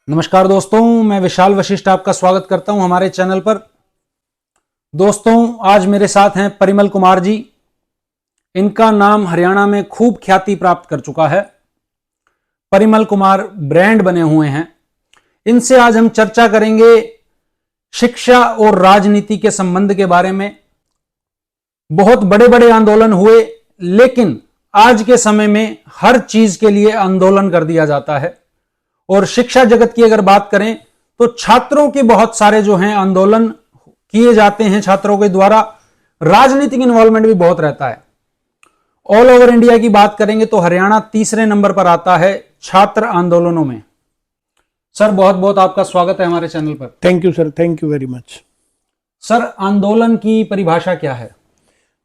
नमस्कार दोस्तों, मैं विशाल वशिष्ठ आपका स्वागत करता हूं हमारे चैनल पर। दोस्तों, आज मेरे साथ हैं परिमल कुमार जी। इनका नाम हरियाणा में खूब ख्याति प्राप्त कर चुका है। परिमल कुमार ब्रांड बने हुए हैं। इनसे आज हम चर्चा करेंगे शिक्षा और राजनीति के संबंध के बारे में। बहुत बड़े बड़े आंदोलन हुए, लेकिन आज के समय में हर चीज के लिए आंदोलन कर दिया जाता है। और शिक्षा जगत की अगर बात करें तो छात्रों के बहुत सारे जो हैं आंदोलन किए जाते हैं छात्रों के द्वारा। राजनीतिक इन्वॉल्वमेंट भी बहुत रहता है। ऑल ओवर इंडिया की बात करेंगे तो हरियाणा तीसरे नंबर पर आता है छात्र आंदोलनों में। सर, बहुत बहुत आपका स्वागत है हमारे चैनल पर। Thank you sir, thank you very much. Sir, आंदोलन की परिभाषा क्या है?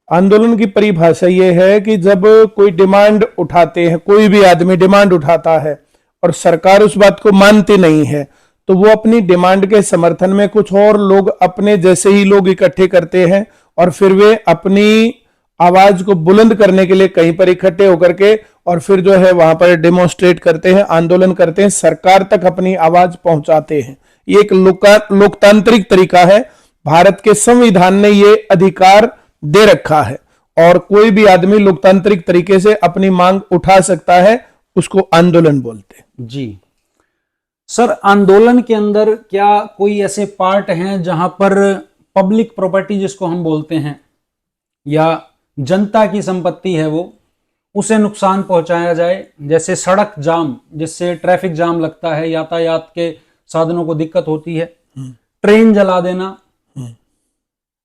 आंदोलन की परिभाषा ये है कि जब कोई डिमांड उठाते हैं, कोई भी आदमी डिमांड उठाता है और सरकार उस बात को मानती नहीं है, तो वो अपनी डिमांड के समर्थन में कुछ और लोग, अपने जैसे ही लोग इकट्ठे करते हैं और फिर वे अपनी आवाज को बुलंद करने के लिए कहीं पर इकट्ठे होकर के और फिर जो है वहां पर डेमोन्स्ट्रेट करते हैं, आंदोलन करते हैं, सरकार तक अपनी आवाज पहुंचाते हैं। ये एक लोकतांत्रिक तरीका है। भारत के संविधान ने ये अधिकार दे रखा है और कोई भी आदमी लोकतांत्रिक तरीके से अपनी मांग उठा सकता है, उसको आंदोलन बोलते हैं। जी सर, आंदोलन के अंदर क्या कोई ऐसे पार्ट हैं जहां पर पब्लिक प्रॉपर्टी जिसको हम बोलते हैं या जनता की संपत्ति है वो, उसे नुकसान पहुंचाया जाए? जैसे सड़क जाम, जिससे ट्रैफिक जाम लगता है, यातायात के साधनों को दिक्कत होती है। ट्रेन जला देना,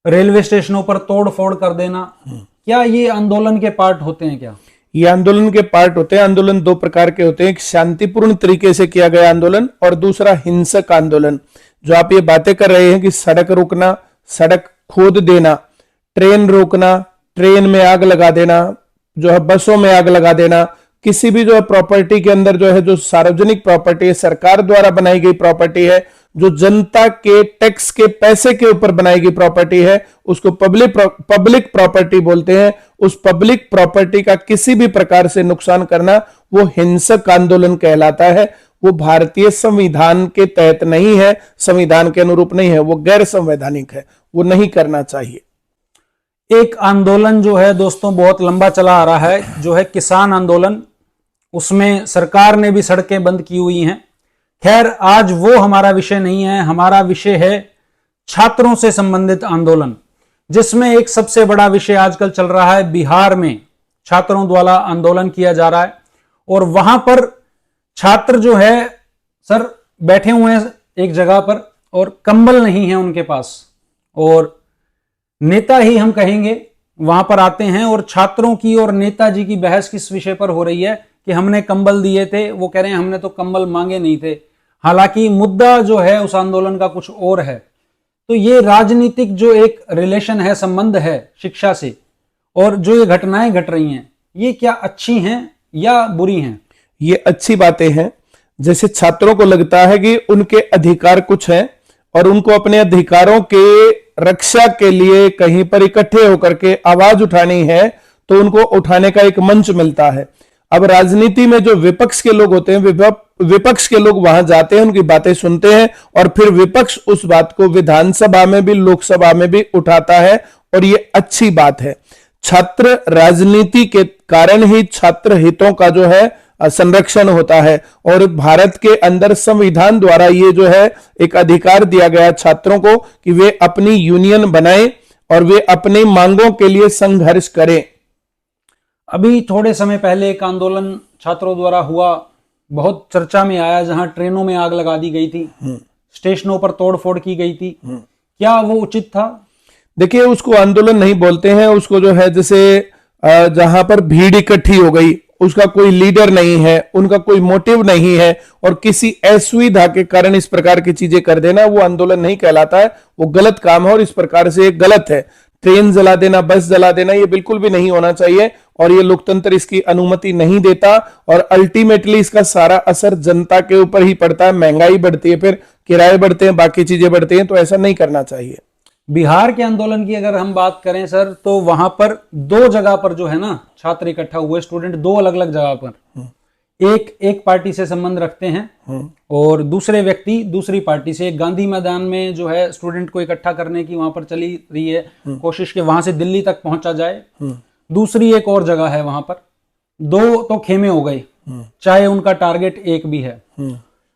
रेलवे स्टेशनों पर तोड़ फोड़ कर देना, क्या ये आंदोलन के पार्ट होते हैं क्या? ये आंदोलन के पार्ट होते हैं। आंदोलन दो प्रकार के होते हैं, एक शांतिपूर्ण तरीके से किया गया आंदोलन और दूसरा हिंसक आंदोलन। जो आप ये बातें कर रहे हैं कि सड़क रोकना, सड़क खोद देना, ट्रेन रोकना, ट्रेन में आग लगा देना, जो है बसों में आग लगा देना, किसी भी जो है प्रॉपर्टी के अंदर जो है, जो सार्वजनिक प्रॉपर्टी है, सरकार द्वारा बनाई गई प्रॉपर्टी है, जो जनता के टैक्स के पैसे के ऊपर बनाई गई प्रॉपर्टी है, उसको पब्लिक प्रॉपर्टी बोलते हैं। उस पब्लिक प्रॉपर्टी का किसी भी प्रकार से नुकसान करना वो हिंसक आंदोलन कहलाता है। वो भारतीय संविधान के तहत नहीं है, संविधान के अनुरूप नहीं है, वो गैर संवैधानिक है, वो नहीं करना चाहिए। एक आंदोलन जो है दोस्तों बहुत लंबा चला आ रहा है, जो है किसान आंदोलन। उसमें सरकार ने भी सड़कें बंद की हुई हैं। खैर, आज वो हमारा विषय नहीं है। हमारा विषय है छात्रों से संबंधित आंदोलन, जिसमें एक सबसे बड़ा विषय आजकल चल रहा है। बिहार में छात्रों द्वारा आंदोलन किया जा रहा है और वहां पर छात्र जो है सर बैठे हुए हैं एक जगह पर और कंबल नहीं है उनके पास, और नेता ही हम कहेंगे वहां पर आते हैं और छात्रों की और नेताजी की बहस किस विषय पर हो रही है कि हमने कंबल दिए थे। वो कह रहे हैं हमने तो कंबल मांगे नहीं थे, हालांकि मुद्दा जो है उस आंदोलन का कुछ और है। तो ये राजनीतिक जो एक रिलेशन है, संबंध है शिक्षा से, और जो ये घटनाएं घट रही हैं, ये क्या अच्छी हैं या बुरी हैं? ये अच्छी बातें हैं। जैसे छात्रों को लगता है कि उनके अधिकार कुछ हैं और उनको अपने अधिकारों के रक्षा के लिए कहीं पर इकट्ठे होकर के आवाज उठानी है, तो उनको उठाने का एक मंच मिलता है। अब राजनीति में जो विपक्ष के लोग होते हैं, विपक्ष के लोग वहां जाते हैं, उनकी बातें सुनते हैं और फिर विपक्ष उस बात को विधानसभा में भी, लोकसभा में भी उठाता है और ये अच्छी बात है। छात्र राजनीति के कारण ही छात्र हितों का जो है संरक्षण होता है और भारत के अंदर संविधान द्वारा ये जो है एक अधिकार दिया गया छात्रों को कि वे अपनी यूनियन बनाएं और वे अपनी मांगों के लिए संघर्ष करें। अभी थोड़े समय पहले एक आंदोलन छात्रों द्वारा हुआ, बहुत चर्चा में आया, जहां ट्रेनों में आग लगा दी गई थी, स्टेशनों पर तोड़फोड़ की गई थी। क्या वो उचित था? देखिए, उसको आंदोलन नहीं बोलते हैं। उसको जो है, जैसे जहां पर भीड़ इकट्ठी हो गई, उसका कोई लीडर नहीं है, उनका कोई मोटिव नहीं है और किसी असुविधा के कारण इस प्रकार की चीजें कर देना, वो आंदोलन नहीं कहलाता है। वो गलत काम है और इस प्रकार से गलत है। ट्रेन जला देना, बस जला देना, ये बिल्कुल भी नहीं होना चाहिए और ये लोकतंत्र इसकी अनुमति नहीं देता और अल्टीमेटली इसका सारा असर जनता के ऊपर ही पड़ता है। महंगाई बढ़ती है, फिर किराए बढ़ते हैं, बाकी चीजें बढ़ती हैं, तो ऐसा नहीं करना चाहिए। बिहार के आंदोलन की अगर हम बात करें सर, तो वहां पर दो जगह पर जो है ना छात्र इकट्ठा हुए, स्टूडेंट, दो अलग अलग जगह पर। एक पार्टी से संबंध रखते हैं और दूसरे व्यक्ति दूसरी पार्टी से। गांधी मैदान में जो है स्टूडेंट को इकट्ठा करने की वहां पर चली रही है कोशिश के वहां से दिल्ली तक पहुंचा जाए। दूसरी एक और जगह है, वहां पर 2 तो खेमे हो गए, चाहे उनका टारगेट एक भी है।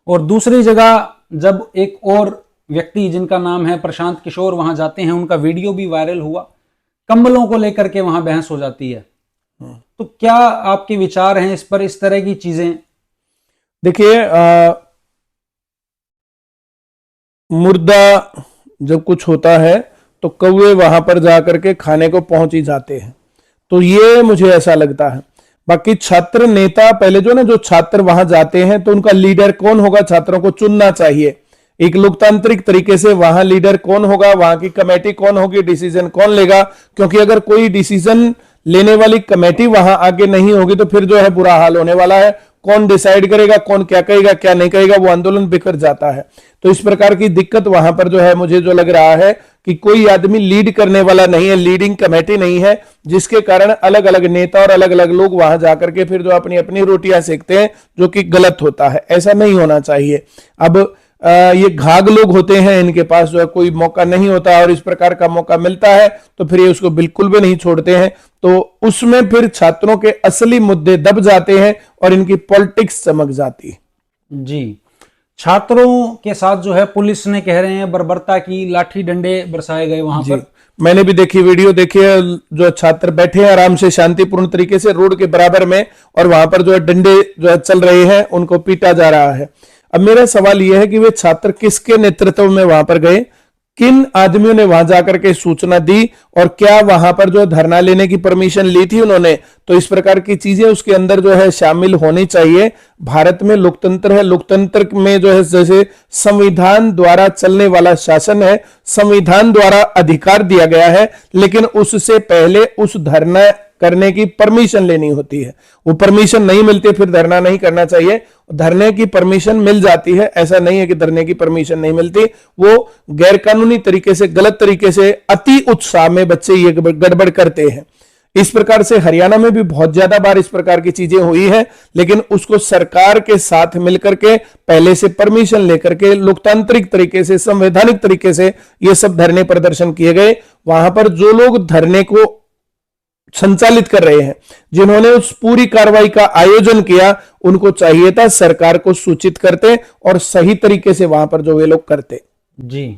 और दूसरी जगह जब एक और व्यक्ति जिनका नाम है प्रशांत किशोर वहां जाते हैं, उनका वीडियो भी वायरल हुआ, कंबलों को लेकर के वहां बहस हो जाती है। तो क्या आपके विचार हैं इस पर, इस तरह की चीजें? देखिए, मुर्दा जब कुछ होता है तो कौवे वहां पर जाकर के खाने को पहुंच ही जाते हैं, तो ये मुझे ऐसा लगता है। बाकी छात्र नेता, पहले जो छात्र वहां जाते हैं तो उनका लीडर कौन होगा, छात्रों को चुनना चाहिए एक लोकतांत्रिक तरीके से। वहां लीडर कौन होगा, वहां की कमेटी कौन होगी, डिसीजन कौन लेगा, क्योंकि अगर कोई डिसीजन लेने वाली कमेटी वहां आगे नहीं होगी तो फिर जो है बुरा हाल होने वाला है। कौन डिसाइड करेगा, कौन क्या कहेगा क्या नहीं कहेगा, वो आंदोलन बिखर जाता है। तो इस प्रकार की दिक्कत वहां पर जो है, मुझे जो लग रहा है कि कोई आदमी लीड करने वाला नहीं है, लीडिंग कमेटी नहीं है, जिसके कारण अलग अलग नेता और अलग अलग लोग वहां जाकर के फिर जो अपनी अपनी रोटियां सेकते हैं, जो कि गलत होता है। ऐसा नहीं होना चाहिए। अब ये घाघ लोग होते हैं, इनके पास जो है कोई मौका नहीं होता और इस प्रकार का मौका मिलता है तो फिर ये उसको बिल्कुल भी नहीं छोड़ते हैं। तो उसमें फिर छात्रों के असली मुद्दे दब जाते हैं और इनकी पॉलिटिक्स चमक जाती है। जी, छात्रों के साथ जो है पुलिस ने, कह रहे हैं, बर्बरता की, लाठी डंडे बरसाए गए वहां पर। मैंने भी देखी वीडियो, देखी है, जो छात्र बैठे हैं आराम से शांतिपूर्ण तरीके से रोड के बराबर में, और वहां पर जो है डंडे जो है चल रहे हैं, उनको पीटा जा रहा है। अब मेरा सवाल यह है कि वे छात्र किसके नेतृत्व में वहां पर गए, किन आदमियों ने वहां जाकर के सूचना दी, और क्या वहां पर जो धरना लेने की परमिशन ली थी उन्होंने? तो इस प्रकार की चीजें उसके अंदर जो है शामिल होनी चाहिए। भारत में लोकतंत्र है, लोकतंत्र में जो है जैसे संविधान द्वारा चलने वाला शासन है, संविधान द्वारा अधिकार दिया गया है, लेकिन उससे पहले उस धरना करने की परमिशन लेनी होती है। वो परमिशन नहीं मिलती, फिर धरना नहीं करना चाहिए। धरने की परमिशन मिल जाती है, ऐसा नहीं है कि धरने की परमिशन नहीं मिलती। वो गैरकानूनी तरीके से, गलत तरीके से, अति उत्साह में बच्चे ये गड़बड़ करते हैं। इस प्रकार से हरियाणा में भी बहुत ज्यादा बार इस प्रकार की चीजें हुई है, लेकिन उसको सरकार के साथ मिलकर के पहले से परमिशन लेकर के लोकतांत्रिक तरीके से, संवैधानिक तरीके से ये सब धरने प्रदर्शन किए गए। वहां पर जो लोग धरने को संचालित कर रहे हैं, जिन्होंने उस पूरी कार्रवाई का आयोजन किया, उनको चाहिए था सरकार को सूचित करते और सही तरीके से वहां पर जो वे लोग करते। जी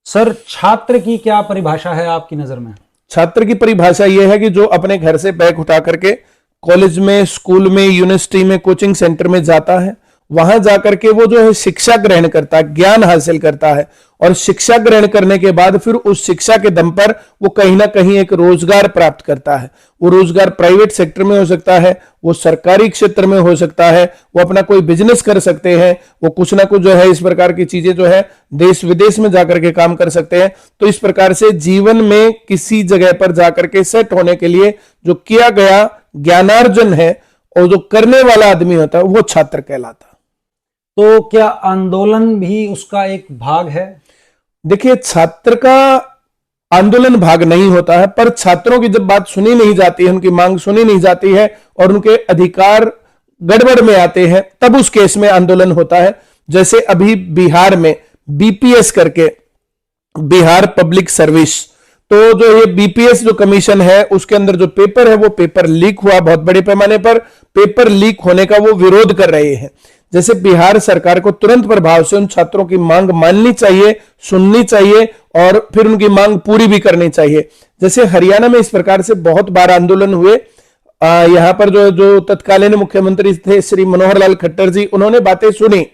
सर, छात्र की क्या परिभाषा है आपकी नजर में? छात्र की परिभाषा यह है कि जो अपने घर से बैग उठा करके कॉलेज में, स्कूल में, यूनिवर्सिटी में, कोचिंग सेंटर में जाता है, वहां जाकर के वो जो है शिक्षा ग्रहण करता है, ज्ञान हासिल करता है, और शिक्षा ग्रहण करने के बाद फिर उस शिक्षा के दम पर वो कहीं ना कहीं एक रोजगार प्राप्त करता है। वो रोजगार प्राइवेट सेक्टर में हो सकता है, वो सरकारी क्षेत्र में हो सकता है, वो अपना कोई बिजनेस कर सकते हैं, वो कुछ ना कुछ जो है इस प्रकार की चीजें जो है देश विदेश में जाकर के काम कर सकते हैं। तो इस प्रकार से जीवन में किसी जगह पर जाकर के सेट होने के लिए जो किया गया ज्ञानार्जन है, और जो करने वाला आदमी होता है, वो छात्र कहलाता है। तो क्या आंदोलन भी उसका एक भाग है? देखिए, छात्र का आंदोलन भाग नहीं होता है, पर छात्रों की जब बात सुनी नहीं जाती है, उनकी मांग सुनी नहीं जाती है और उनके अधिकार गड़बड़ में आते हैं, तब उस केस में आंदोलन होता है। जैसे अभी बिहार में बीपीएस करके, बिहार पब्लिक सर्विस, तो जो ये बीपीएस जो कमीशन है, उसके अंदर जो पेपर है, वो पेपर लीक हुआ बहुत बड़े पैमाने पर। पेपर लीक होने का वो विरोध कर रहे हैं। जैसे बिहार सरकार को तुरंत प्रभाव से उन छात्रों की मांग माननी चाहिए, सुननी चाहिए और फिर उनकी मांग पूरी भी करनी चाहिए। जैसे हरियाणा में इस प्रकार से बहुत बार आंदोलन हुए। यहां पर जो तत्कालीन मुख्यमंत्री थे श्री मनोहर लाल खट्टर जी, उन्होंने बातें सुनी।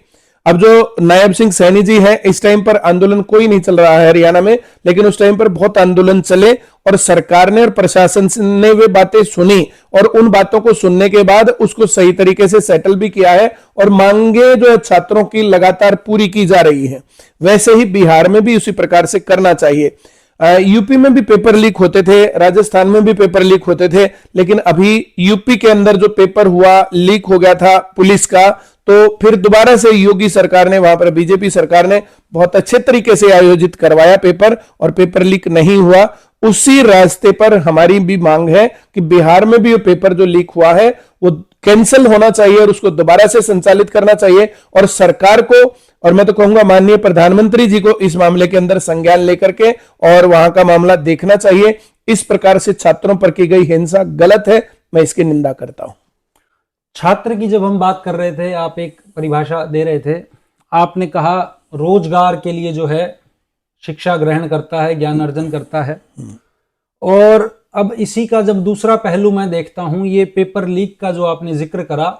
अब जो नायब सिंह सैनी जी हैं, इस टाइम पर आंदोलन कोई नहीं चल रहा है हरियाणा में, लेकिन उस टाइम पर बहुत आंदोलन चले और सरकार ने और प्रशासन ने वे बातें सुनी और उन बातों को सुनने के बाद उसको सही तरीके से सेटल भी किया है और मांगे जो छात्रों की लगातार पूरी की जा रही है। वैसे ही बिहार में भी उसी प्रकार से करना चाहिए। यूपी में भी पेपर लीक होते थे, राजस्थान में भी पेपर लीक होते थे, लेकिन अभी यूपी के अंदर जो पेपर हुआ, लीक हो गया था पुलिस का, तो फिर दोबारा से योगी सरकार ने, वहां पर बीजेपी सरकार ने बहुत अच्छे तरीके से आयोजित करवाया पेपर और पेपर लीक नहीं हुआ। उसी रास्ते पर हमारी भी मांग है कि बिहार में भी पेपर जो लीक हुआ है वो कैंसिल होना चाहिए और उसको दोबारा से संचालित करना चाहिए। और सरकार को, और मैं तो कहूंगा माननीय प्रधानमंत्री जी को इस मामले के अंदर संज्ञान लेकर के और वहां का मामला देखना चाहिए। इस प्रकार से छात्रों पर की गई हिंसा गलत है, मैं इसकी निंदा करता हूं। छात्र की जब हम बात कर रहे थे, आप एक परिभाषा दे रहे थे, आपने कहा रोजगार के लिए जो है शिक्षा ग्रहण करता है, ज्ञान अर्जन करता है। और अब इसी का जब दूसरा पहलू मैं देखता हूं, ये पेपर लीक का जो आपने जिक्र करा,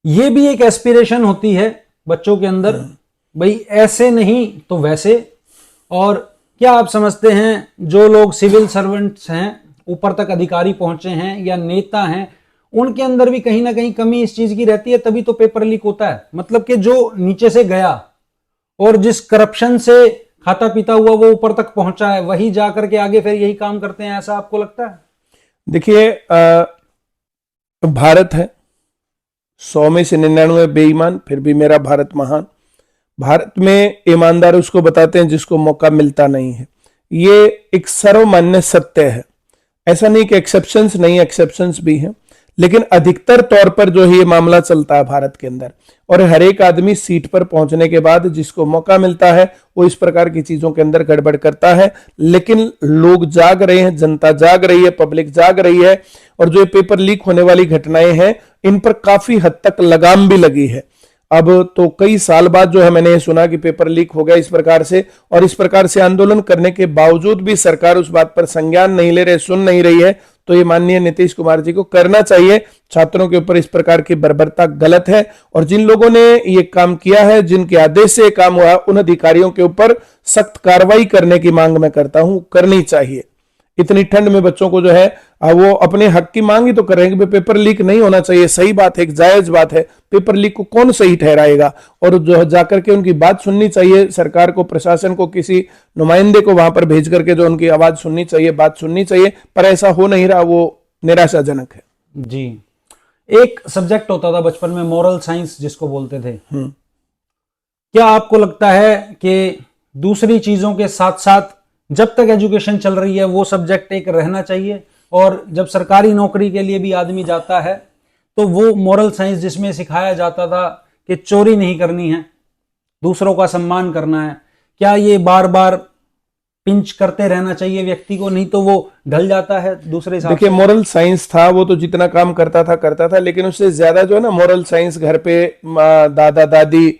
ये भी एक एस्पिरेशन होती है बच्चों के अंदर, भाई ऐसे नहीं तो वैसे। और क्या आप समझते हैं जो लोग सिविल सर्वेंट्स हैं, ऊपर तक अधिकारी पहुंचे हैं या नेता हैं, उनके अंदर भी कहीं ना कहीं कमी इस चीज की रहती है, तभी तो पेपर लीक होता है। मतलब कि जो नीचे से गया और जिस करप्शन से खाता पीता हुआ वो ऊपर तक पहुंचा है, वही जाकर के आगे फिर यही काम करते हैं, ऐसा आपको लगता है? देखिए, भारत है, 100 में से 99 बेईमान, फिर भी मेरा भारत महान। भारत में ईमानदार उसको बताते हैं जिसको मौका मिलता नहीं है। ये एक सर्वमान्य सत्य है। ऐसा नहीं कि एक्सेप्शंस नहीं, एक्सेप्शंस भी हैं, लेकिन अधिकतर तौर पर जो है ये मामला चलता है भारत के अंदर। और हर एक आदमी सीट पर पहुंचने के बाद जिसको मौका मिलता है वो इस प्रकार की चीजों के अंदर गड़बड़ करता है। लेकिन लोग जाग रहे हैं, जनता जाग रही है, पब्लिक जाग रही है, और जो ये पेपर लीक होने वाली घटनाएं हैं इन पर काफी हद तक लगाम भी लगी है। अब तो कई साल बाद जो है मैंने ये सुना कि पेपर लीक हो गया इस प्रकार से, और इस प्रकार से आंदोलन करने के बावजूद भी सरकार उस बात पर संज्ञान नहीं ले रही, सुन नहीं रही है। तो ये माननीय नीतीश कुमार जी को करना चाहिए। छात्रों के ऊपर इस प्रकार की बर्बरता गलत है, और जिन लोगों ने ये काम किया है, जिनके आदेश से ये काम हुआ, उन अधिकारियों के ऊपर सख्त कार्रवाई करने की मांग मैं करता हूं, करनी चाहिए। इतनी ठंड में बच्चों को जो है वो अपने हक की मांग ही तो कर रहे हैं कि पेपर लीक नहीं होना चाहिए। सही बात है, एक जायज बात है। पेपर लीक को कौन सही ठहराएगा? और जो जाकर के उनकी बात सुननी चाहिए, सरकार को, प्रशासन को, किसी नुमाइंदे को वहां पर भेज करके जो उनकी आवाज सुननी चाहिए, बात सुननी चाहिए, पर ऐसा हो नहीं रहा, वो निराशाजनक है। जी, एक सब्जेक्ट होता था बचपन में, मॉरल साइंस जिसको बोलते थे। क्या आपको लगता है कि दूसरी चीजों के साथ साथ जब तक एजुकेशन चल रही है वो सब्जेक्ट एक रहना चाहिए, और जब सरकारी नौकरी के लिए भी आदमी जाता है तो वो मॉरल साइंस जिसमें सिखाया जाता था कि चोरी नहीं करनी है, दूसरों का सम्मान करना है, क्या ये बार बार पिंच करते रहना चाहिए व्यक्ति को, नहीं तो वो ढल जाता है दूसरे हिसाब से? देखिए, मॉरल साइंस था वो तो जितना काम करता था, लेकिन उससे ज्यादा जो है ना मॉरल साइंस घर पे दादा दादी,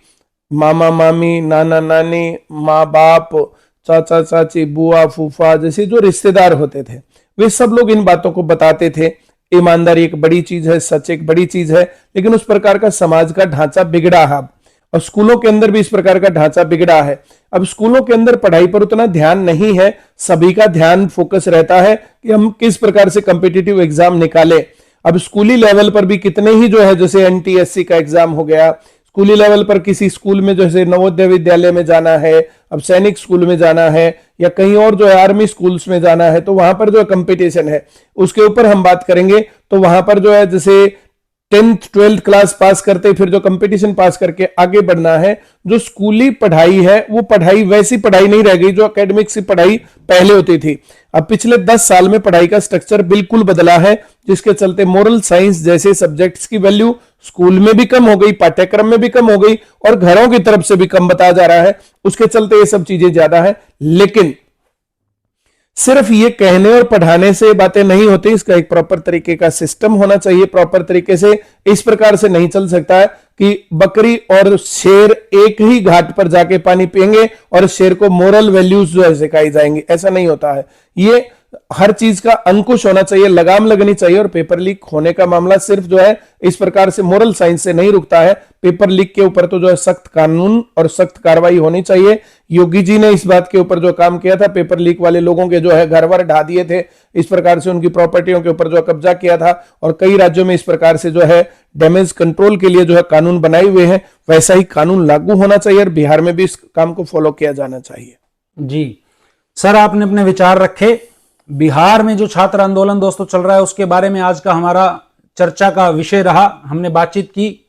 मामा मामी, नाना नानी, माँ बाप, चाचा चाची, बुआ फूफा जैसे जो रिश्तेदार होते थे, वे सब लोग इन बातों को बताते थे। ईमानदारी एक बड़ी चीज है, सच एक बड़ी चीज है, लेकिन उस प्रकार का समाज का ढांचा बिगड़ा है। और स्कूलों के अंदर भी इस प्रकार का ढांचा बिगड़ा है। अब स्कूलों के अंदर पढ़ाई पर उतना ध्यान नहीं है, सभी का ध्यान फोकस रहता है कि हम किस प्रकार से कॉम्पिटिटिव एग्जाम निकाले। अब स्कूली लेवल पर भी कितने ही जो है, जैसे NTSC का एग्जाम हो गया, स्कूली लेवल पर किसी स्कूल में जैसे नवोदय विद्यालय में जाना है, अब सैनिक स्कूल में जाना है, या कहीं और जो है आर्मी स्कूल्स में जाना है, तो वहां पर जो कंपटीशन है उसके ऊपर हम बात करेंगे। तो वहां पर जो है जैसे 10th 12th क्लास पास करते फिर जो कंपटीशन पास करके आगे बढ़ना है, जो स्कूली पढ़ाई है वो पढ़ाई वैसी पढ़ाई नहीं रह गई जो एकेडमिक से पढ़ाई पहले होती थी। अब पिछले 10 साल में पढ़ाई का स्ट्रक्चर बिल्कुल बदला है, जिसके चलते मोरल साइंस जैसे सब्जेक्ट्स की वैल्यू स्कूल में भी कम हो गई, पाठ्यक्रम में भी कम हो गई, और घरों की तरफ से भी कम बताया जा रहा है। उसके चलते ये सब चीजें ज्यादा है। लेकिन सिर्फ ये कहने और पढ़ाने से बातें नहीं होती, इसका एक प्रॉपर तरीके का सिस्टम होना चाहिए। प्रॉपर तरीके से इस प्रकार से नहीं चल सकता है कि बकरी और शेर एक ही घाट पर जाके पानी पिएंगे और शेर को मोरल वैल्यूज जो है सिखाई जाएंगी, ऐसा नहीं होता है। ये हर चीज का अंकुश होना चाहिए, लगाम लगनी चाहिए। और पेपर लीक होने का मामला सिर्फ जो है इस प्रकार से मोरल साइंस से नहीं रुकता है। पेपर लीक के ऊपर तो जो है सख्त कानून और सख्त कार्रवाई होनी चाहिए। योगी जी ने इस बात के ऊपर जो काम किया था, पेपर लीक वाले लोगों के जो है घर वर ढा दिए थे, इस प्रकार से उनकी प्रॉपर्टियों के ऊपर जो कब्जा किया था, और कई राज्यों में इस प्रकार से जो है डैमेज कंट्रोल के लिए जो है कानून बनाए हुए हैं, वैसा ही कानून लागू होना चाहिए और बिहार में भी इस काम को फॉलो किया जाना चाहिए। जी सर, आपने अपने विचार रखे। बिहार में जो छात्र आंदोलन दोस्तों चल रहा है उसके बारे में आज का हमारा चर्चा का विषय रहा, हमने बातचीत की।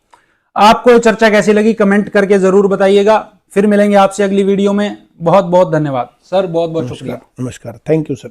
आपको ये चर्चा कैसी लगी कमेंट करके जरूर बताइएगा। फिर मिलेंगे आपसे अगली वीडियो में। बहुत बहुत धन्यवाद सर, बहुत बहुत शुक्रिया। नमस्कार, थैंक यू सर।